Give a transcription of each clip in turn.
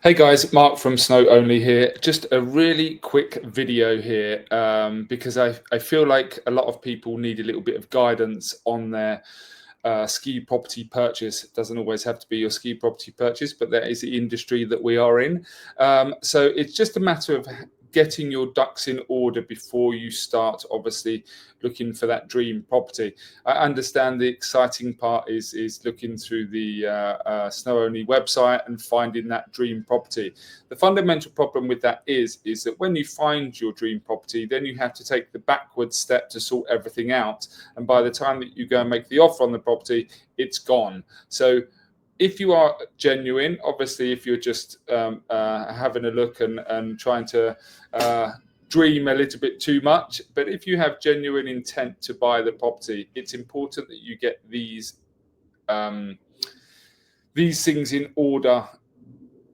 Hey guys, Mark from SnowOnly here. Just a really quick video here because I feel like a lot of people need a little bit of guidance on their ski property purchase. It doesn't always have to be your ski property purchase, but that is the industry that we are in. So it's just a matter of getting your ducks in order before you start obviously looking for that dream property. I understand the exciting part is looking through the SnowOnly website and finding that dream property. The fundamental problem with that is that when you find your dream property, then you have to take the backward step to sort everything out, and by the time that you go and make the offer on the property, it's gone. So if you are genuine, obviously, if you're just having a look and trying to dream a little bit too much, but if you have genuine intent to buy the property, it's important that you get these things in order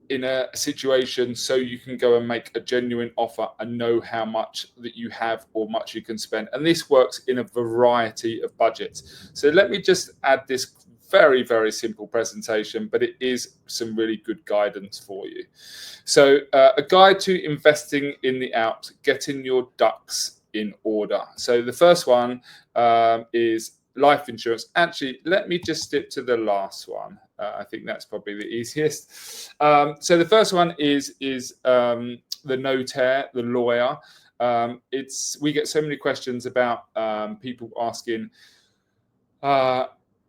in a situation so you can go and make a genuine offer and know how much that you have or much you can spend. And this works in a variety of budgets. So let me just add this very, very simple presentation, but it is some really good guidance for you. So a guide to investing in the Alps, getting your ducks in order. So the first one is life insurance. Actually, let me just skip to the last one. I think that's probably the easiest. So the first one is the notaire, the lawyer. We get so many questions about people asking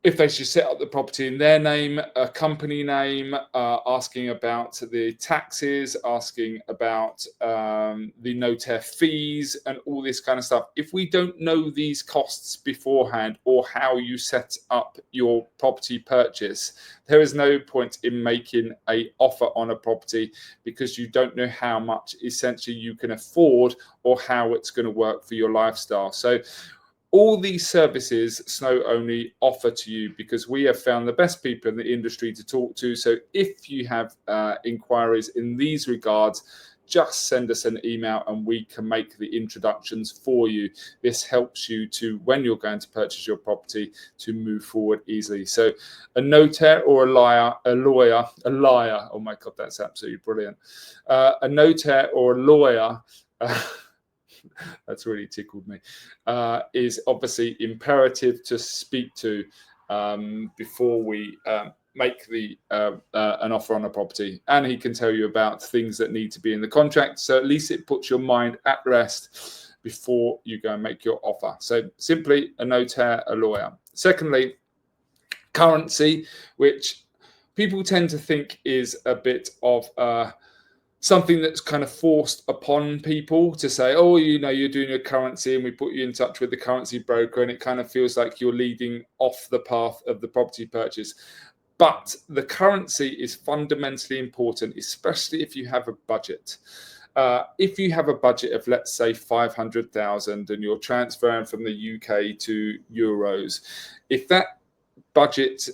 if they should set up the property in their name, a company name, asking about the taxes, asking about the notaire fees and all this kind of stuff. If we don't know these costs beforehand or how you set up your property purchase, there is no point in making an offer on a property because you don't know how much essentially you can afford or how it's going to work for your lifestyle. So all these services SnowOnly offer to you because we have found the best people in the industry to talk to. So if you have inquiries in these regards, just send us an email and we can make the introductions for you. This helps you to, when you're going to purchase your property, to move forward easily. So a notaire or a lawyer, oh my God, that's absolutely brilliant. A notaire or a lawyer, that's really tickled me, is obviously imperative to speak to before we make an offer on a property. And he can tell you about things that need to be in the contract. So at least it puts your mind at rest before you go and make your offer. So simply a notaire, a lawyer. Secondly, currency, which people tend to think is a bit of something that's kind of forced upon people to say, oh, you know, you're doing your currency and we put you in touch with the currency broker, and it kind of feels like you're leading off the path of the property purchase. But the currency is fundamentally important, especially if you have a budget. If you have a budget of, let's say, 500,000 and you're transferring from the UK to euros, if that budget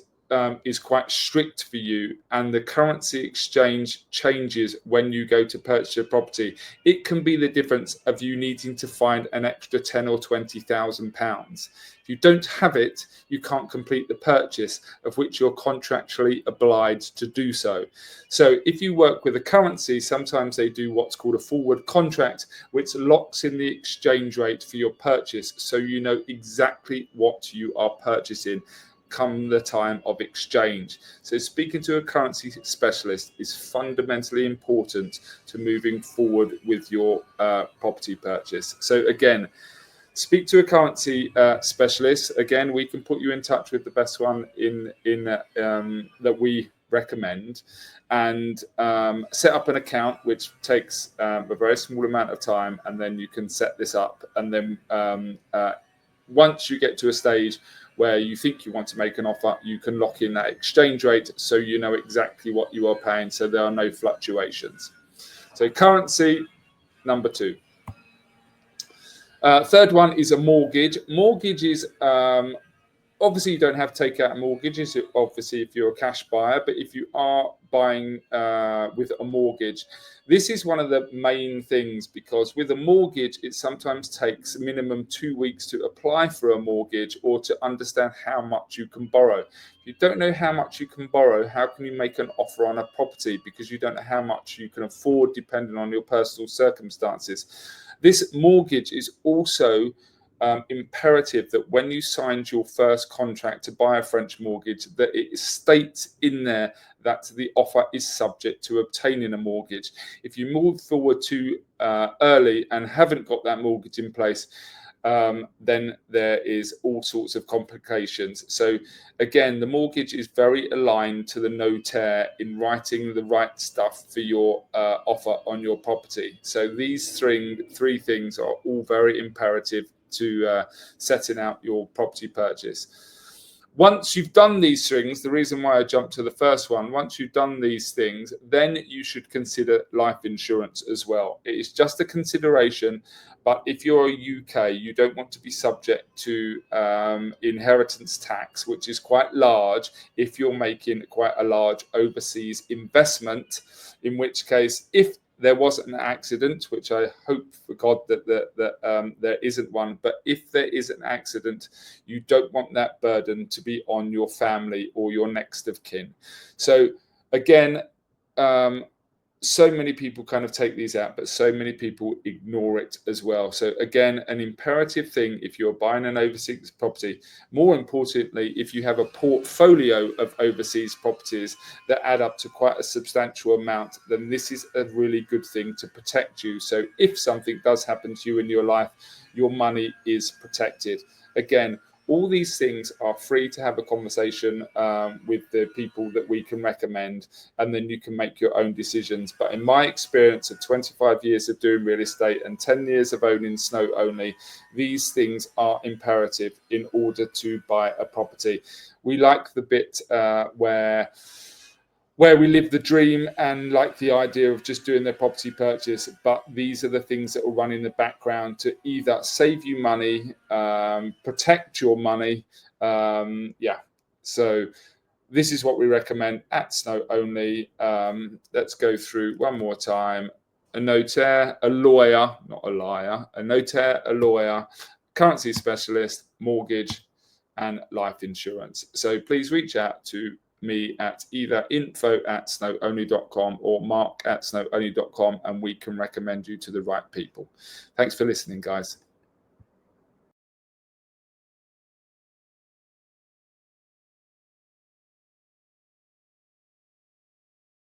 is quite strict for you and the currency exchange changes when you go to purchase a property, it can be the difference of you needing to find an extra 10 or 20,000 pounds. If you don't have it, you can't complete the purchase, of which you're contractually obliged to do so. So if you work with a currency, sometimes they do what's called a forward contract, which locks in the exchange rate for your purchase, so you know exactly what you are purchasing come the time of exchange. So speaking to a currency specialist is fundamentally important to moving forward with your property purchase. So again, speak to a currency specialist. Again, we can put you in touch with the best one that we recommend, and set up an account, which takes a very small amount of time, and then you can set this up. And then once you get to a stage where you think you want to make an offer, you can lock in that exchange rate so you know exactly what you are paying, so there are no fluctuations. So currency, number two. Third one is a mortgage. Mortgage is Obviously, you don't have to take out a mortgage, obviously, if you're a cash buyer, but if you are buying with a mortgage, this is one of the main things, because with a mortgage, it sometimes takes minimum 2 weeks to apply for a mortgage or to understand how much you can borrow. If you don't know how much you can borrow, how can you make an offer on a property? Because you don't know how much you can afford depending on your personal circumstances. This mortgage is also imperative that when you signed your first contract to buy a French mortgage, that it states in there that the offer is subject to obtaining a mortgage. If you move forward too early and haven't got that mortgage in place, then there is all sorts of complications. So again, the mortgage is very aligned to the notaire in writing the right stuff for your offer on your property. So these three things are all very imperative to setting out your property purchase. Once you've done these things, the reason why I jumped to the first one, once you've done these things, then you should consider life insurance as well. It is just a consideration, but if you're a UK, you don't want to be subject to inheritance tax, which is quite large if you're making quite a large overseas investment, in which case, if there was an accident, which I hope for God that there isn't one, but if there is an accident, you don't want that burden to be on your family or your next of kin. So again, so many people kind of take these out, but so many people ignore it as well. So again, an imperative thing if you're buying an overseas property, more importantly, if you have a portfolio of overseas properties that add up to quite a substantial amount, then this is a really good thing to protect you. So if something does happen to you in your life, your money is protected. Again, all these things are free to have a conversation with the people that we can recommend, and then you can make your own decisions. But in my experience of 25 years of doing real estate and 10 years of owning SnowOnly, these things are imperative in order to buy a property. We like the bit where we live the dream and like the idea of just doing their property purchase, but these are the things that will run in the background to either save you money, protect your money. So this is what we recommend at SnowOnly. Let's go through one more time. A notaire, a lawyer, not a liar, a notaire, a lawyer, currency specialist, mortgage, and life insurance. So please reach out to me at either info@snowonly.com or mark@snowonly.com, and we can recommend you to the right people. Thanks for listening, guys.